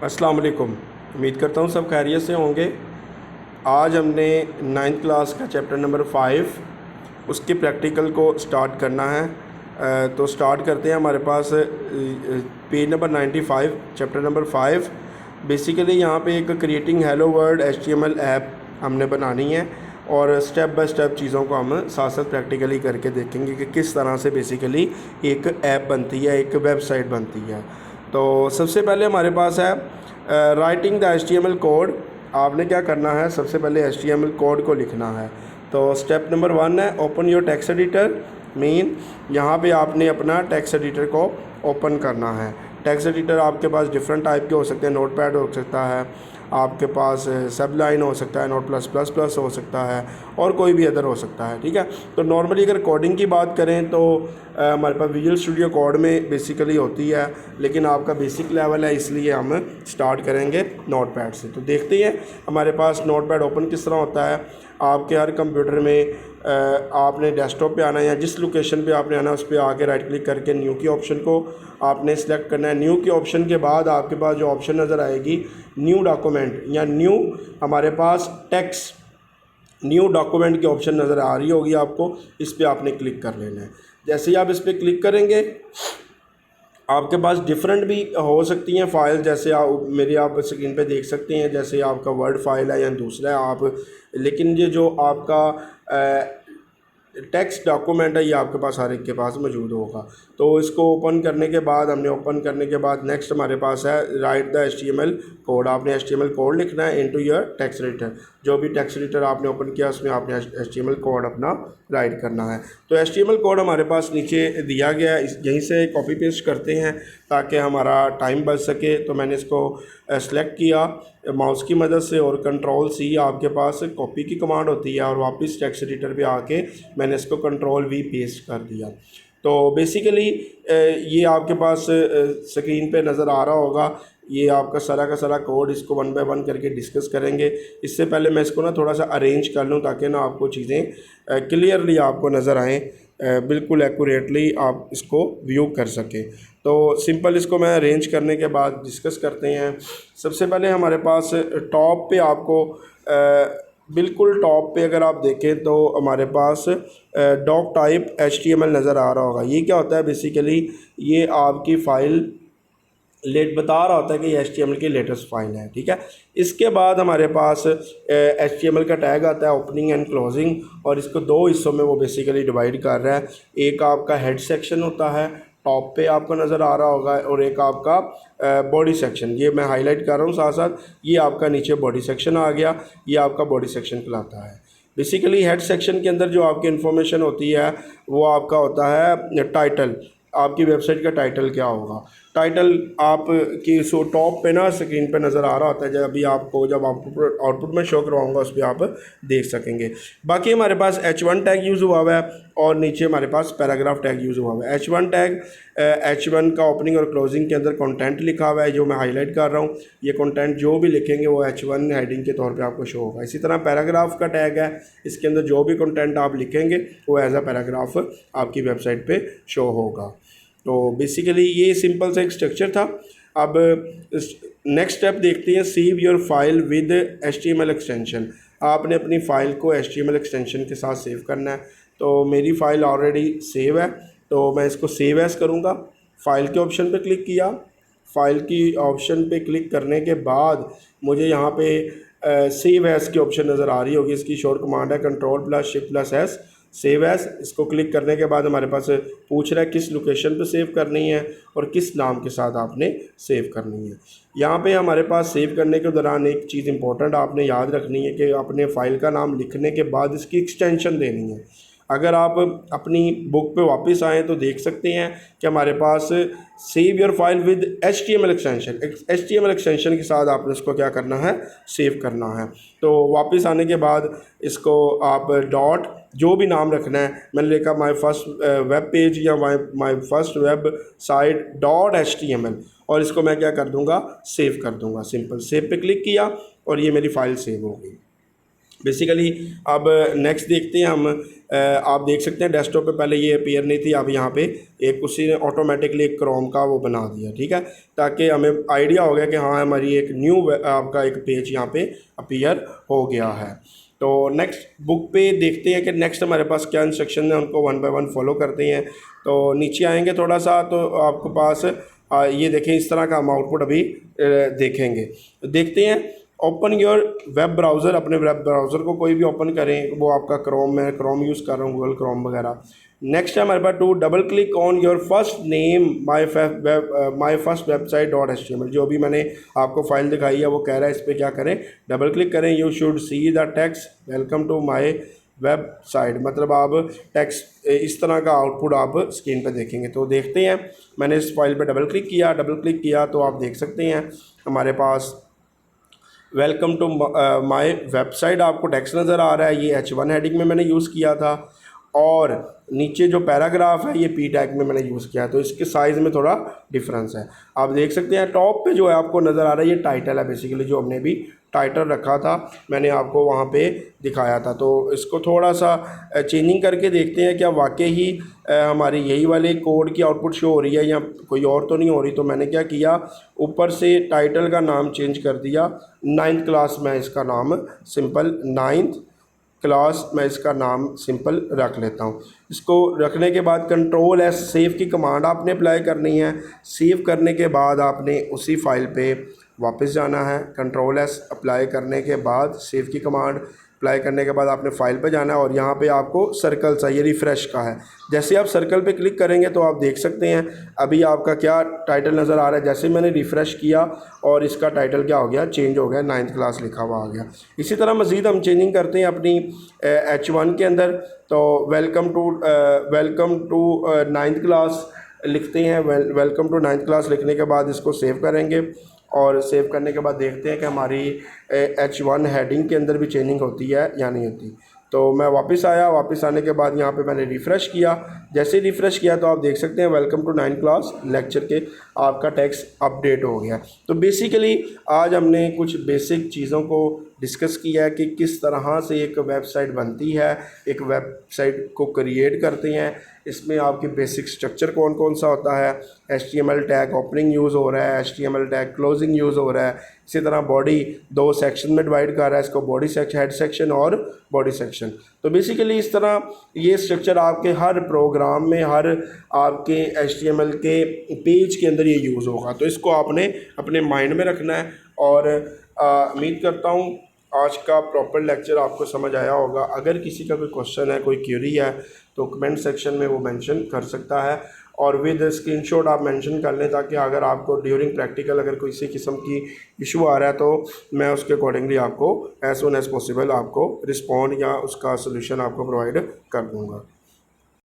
अस्सलाम वालेकुम। उम्मीद करता हूँ सब खैरियत से होंगे। आज हमने 9th क्लास का चैप्टर नंबर 5 उसके प्रैक्टिकल को स्टार्ट करना है। तो स्टार्ट करते हैं। हमारे पास page number 95 chapter number 5। Basically यहाँ पे एक creating hello world HTML app हमने बनानी है और स्टेप बाय स्टेप चीज़ों को हम साथ साथ प्रैक्टिकली करके देखेंगे कि किस तरह से बेसिकली एक ऐप बनती है, एक वेबसाइट बनती है। तो सबसे पहले हमारे पास है राइटिंग द HTML कोड। आपने क्या करना है, सबसे पहले HTML कोड को लिखना है। तो स्टेप नंबर 1 है open your text editor. Mean यहाँ पे आपने अपना टेक्स्ट एडिटर को ओपन करना है। टेक्स्ट एडिटर आपके पास डिफरेंट टाइप के हो सकते हैं। नोटपैड हो सकता है, आपके पास सबलाइन हो सकता है, नोट प्लस प्लस प्लस हो सकता है और कोई भी अदर हो सकता है। ठीक है। तो नॉर्मली अगर कोडिंग की बात करें तो हमारे पास विजुअल स्टूडियो कोड में बेसिकली होती है, लेकिन आपका बेसिक लेवल है इसलिए हम स्टार्ट करेंगे नोटपैड से। तो देखते हैं हमारे पास नोटपैड ओपन किस तरह होता है। आपके हर कंप्यूटर में आपने डेस्कटॉप पे आना है या जिस लोकेशन पे आपने आना है उस पर आके राइट क्लिक करके न्यू की ऑप्शन को आपने सेलेक्ट करना है। न्यू के ऑप्शन के बाद आपके पास जो ऑप्शन नज़र आएगी न्यू डॉक्यूमेंट या न्यू हमारे पास टेक्स्ट न्यू डॉक्यूमेंट की ऑप्शन नज़र आ रही होगी आपको, इस पर आपने क्लिक कर लेना है। जैसे ही आप इस पर क्लिक करेंगे आपके पास डिफरेंट भी हो सकती हैं फ़ाइल, जैसे आप स्क्रीन पे देख सकते हैं, जैसे आपका वर्ड फाइल है या दूसरा है आप, लेकिन ये जो आपका टेक्स्ट डॉक्यूमेंट है ये आपके पास हर एक के पास मौजूद होगा। तो इसको ओपन करने के बाद हमने ओपन करने के बाद नेक्स्ट हमारे पास है राइट द HTML कोड। आपने HTML कोड लिखना है इनटू योर टेक्स्ट एडिटर। जो भी टेक्स्ट एडिटर आपने ओपन किया उसमें आपने HTML कोड अपना राइट करना है। तो HTML कोड हमारे पास नीचे दिया गया है, यहीं से कॉपी पेस्ट करते हैं ताकि हमारा टाइम बच सके। तो मैंने इसको सेलेक्ट किया माउस की मदद से और Ctrl+C आपके पास कॉपी की कमांड होती है और वापस टेक्स्ट एडिटर पे आके मैंने इसको Ctrl+V पेस्ट कर दिया। तो बेसिकली ये आपके पास स्क्रीन पे नज़र आ रहा होगा। ये आपका सारा का सारा कोड, इसको 1 बाय 1 करके डिस्कस करेंगे। इससे पहले मैं इसको ना थोड़ा सा अरेंज कर लूँ ताकि ना आपको चीज़ें क्लियरली आपको नज़र आएँ, बिल्कुल एक्यूरेटली आप इसको व्यू कर सकें। तो सिंपल इसको मैं अरेंज करने के बाद डिस्कस करते हैं। सबसे पहले हमारे पास टॉप पे आपको बिल्कुल टॉप पे अगर आप देखें तो हमारे पास डॉक टाइप HTML नज़र आ रहा होगा। ये क्या होता है, बेसिकली ये आपकी फ़ाइल बता रहा होता है कि ये HTML की लेटेस्ट फाइल है। ठीक है। इसके बाद हमारे पास HTML का टैग आता है ओपनिंग एंड क्लोजिंग, और इसको दो हिस्सों में वो बेसिकली डिवाइड कर रहा है। एक आपका हेड सेक्शन होता है, टॉप पे आपको नज़र आ रहा होगा, और एक आपका बॉडी सेक्शन। ये मैं हाईलाइट कर रहा हूँ साथ साथ, ये आपका नीचे बॉडी सेक्शन आ गया, ये आपका बॉडी सेक्शन कहलाता है। बेसिकली हेड सेक्शन के अंदर जो आपकी इन्फॉर्मेशन होती है वो आपका होता है टाइटल। आपकी वेबसाइट का टाइटल क्या होगा, टाइटल आपकी सो टॉप पे ना स्क्रीन पे नज़र आ रहा होता है। जब आउटपुट में शो करवाऊंगा उस पर आप देख सकेंगे। बाकी हमारे पास H1 टैग यूज़ हुआ हुआ है और नीचे हमारे पास पैराग्राफ टैग यूज़ हुआ हुआ है। H1 टैग H1 का ओपनिंग और क्लोजिंग के अंदर कंटेंट लिखा हुआ है जो मैं हाईलाइट कर रहा हूँ। ये कंटेंट जो भी लिखेंगे वो H1 हेडिंग के तौर पे आपको शो होगा। इसी तरह पैराग्राफ का टैग है, इसके अंदर जो भी कंटेंट आप लिखेंगे वो एज अ पैराग्राफ आपकी वेबसाइट पे शो होगा। तो बेसिकली ये सिंपल सा एक स्ट्रक्चर था। अब नेक्स्ट स्टेप देखते हैं, save your file with HTML extension. आपने अपनी फ़ाइल को HTML एक्सटेंशन के साथ सेव करना है। तो मेरी फ़ाइल ऑलरेडी सेव है तो मैं इसको सेव एज़ करूँगा। फ़ाइल के ऑप्शन पे क्लिक किया। फ़ाइल की ऑप्शन पे क्लिक करने के बाद मुझे यहाँ पे सेव एज़ की ऑप्शन नज़र आ रही होगी। इसकी शॉर्ट कमांड है Ctrl+Shift+S सेव एज़। इसको क्लिक करने के बाद हमारे पास पूछ रहा है किस लोकेशन पे सेव करनी है और किस नाम के साथ आपने सेव करनी है। यहाँ पे हमारे पास सेव करने के दौरान एक चीज़ इंपॉर्टेंट आपने याद रखनी है कि अपने फ़ाइल का नाम लिखने के बाद इसकी एक्सटेंशन देनी है। अगर आप अपनी बुक पे वापस आएँ तो देख सकते हैं कि हमारे पास save your file with HTML extension, HTML extension के साथ आपने इसको क्या करना है, सेव करना है। तो वापस आने के बाद इसको आप डॉट जो भी नाम रखना है, मैंने लिखा माई फर्स्ट वेब पेज या my first web site .html, और इसको मैं क्या कर दूंगा, सेव कर दूंगा। सिंपल सेव पे क्लिक किया और ये मेरी फ़ाइल सेव हो गई। बेसिकली अब नेक्स्ट देखते हैं हम। आप देख सकते हैं डेस्कटॉप पे पहले ये अपीयर नहीं थी, अब यहाँ पे एक उसी ने ऑटोमेटिकली एक क्रोम का वो बना दिया, ठीक है, ताकि हमें आइडिया हो गया कि हाँ हमारी एक न्यू आपका एक पेज यहाँ पे अपीयर हो गया है। तो नेक्स्ट बुक पे देखते हैं कि नेक्स्ट हमारे पास क्या इंस्ट्रक्शन है, उनको वन बाय वन फॉलो करते हैं। तो नीचे आएंगे थोड़ा सा तो आपके पास ये देखें इस तरह का हम आउटपुट अभी देखेंगे। देखते हैं ओपन योर वेब ब्राउज़र, अपने वेब ब्राउज़र को कोई भी ओपन करें, वो आपका क्रोम, मैं क्रोम यूज़ कर रहा हूँ, गूगल क्रोम वगैरह। नेक्स्ट है हमारे पास to double click on your first name my first website .html। जो भी मैंने आपको फाइल दिखाई है वो कह रहा है इस पर क्या करें, डबल क्लिक करें। You should see the text welcome to my website, मतलब आप टेक्स्ट इस तरह का आउटपुट आप स्क्रीन पर देखेंगे। तो देखते हैं, मैंने इस फाइल पर डबल क्लिक किया तो आप देख सकते हैं हमारे पास वेलकम टू माय वेबसाइट आपको टेक्स्ट नज़र आ रहा है। ये H1 हेडिंग में मैंने यूज़ किया था और नीचे जो पैराग्राफ है ये P टैग में मैंने यूज़ किया है, तो इसके साइज़ में थोड़ा डिफरेंस है। आप देख सकते हैं टॉप पे जो है आपको नज़र आ रहा है ये टाइटल है, बेसिकली जो हमने भी टाइटल रखा था मैंने आपको वहाँ पे दिखाया था। तो इसको थोड़ा सा चेंजिंग करके देखते हैं क्या वाकई ही हमारी यही वाले कोड की आउटपुट शो हो रही है या कोई और तो नहीं हो रही। तो मैंने क्या किया, ऊपर से टाइटल का नाम चेंज कर दिया, 9th क्लास में इसका नाम सिंपल 9th क्लास मैं इसका नाम सिंपल रख लेता हूँ। इसको रखने के बाद Ctrl+S सेव की कमांड आपने अप्लाई करनी है। सेव करने के बाद आपने उसी फाइल पे वापस जाना है। Ctrl+S अप्लाई करने के बाद सेव की कमांड अप्लाई करने के बाद आपने फाइल पे जाना है और यहाँ पे आपको सर्कल सा ये रिफ़्रेश का है। जैसे आप सर्कल पे क्लिक करेंगे तो आप देख सकते हैं अभी आपका क्या टाइटल नज़र आ रहा है। जैसे मैंने रिफ़्रेश किया और इसका टाइटल क्या हो गया, चेंज हो गया, 9th क्लास लिखा हुआ आ गया। इसी तरह मज़ीद हम चेंजिंग करते हैं अपनी H1 के अंदर। तो वेलकम टू 9th क्लास लिखते हैं। वेलकम टू 9th क्लास लिखने के बाद इसको सेव करेंगे और सेव करने के बाद देखते हैं कि हमारी H1 हेडिंग के अंदर भी चेंजिंग होती है या नहीं होती। तो मैं वापस आया, वापस आने के बाद यहाँ पे मैंने रिफ़्रेश किया। जैसे ही रिफ़्रेश किया तो आप देख सकते हैं welcome to 9th class lecture के आपका टेक्स्ट अपडेट हो गया। तो बेसिकली आज हमने कुछ बेसिक चीज़ों को डिस्कस किया है कि किस तरह से एक वेबसाइट बनती है, एक वेबसाइट को क्रिएट करते हैं। इसमें आपकी बेसिक स्ट्रक्चर कौन कौन सा होता है, HTML टैग ओपनिंग यूज़ हो रहा है, HTML टैग क्लोजिंग यूज़ हो रहा है। इसी तरह बॉडी 2 सेक्शन में डिवाइड कर रहा है, इसको बॉडी सेक्शन, हेड सेक्शन और बॉडी सेक्शन। तो बेसिकली इस तरह ये स्ट्रक्चर आपके हर प्रोग्राम में, हर आपके HTML के पेज के अंदर ये यूज़ होगा। तो इसको आपने अपने माइंड में रखना है और उम्मीद करता हूँ आज का प्रॉपर लेक्चर आपको समझ आया होगा। अगर किसी का कोई क्वेश्चन है, कोई क्वेरी है तो कमेंट सेक्शन में वो मेंशन कर सकता है और विद स्क्रीनशॉट आप मेंशन कर लें, ताकि अगर आपको ड्यूरिंग प्रैक्टिकल अगर किसी किस्म की इशू आ रहा है तो मैं उसके अकॉर्डिंगली आपको एज सून एज़ पॉसिबल आपको रिस्पॉन्ड या उसका सोल्यूशन आपको प्रोवाइड कर दूँगा।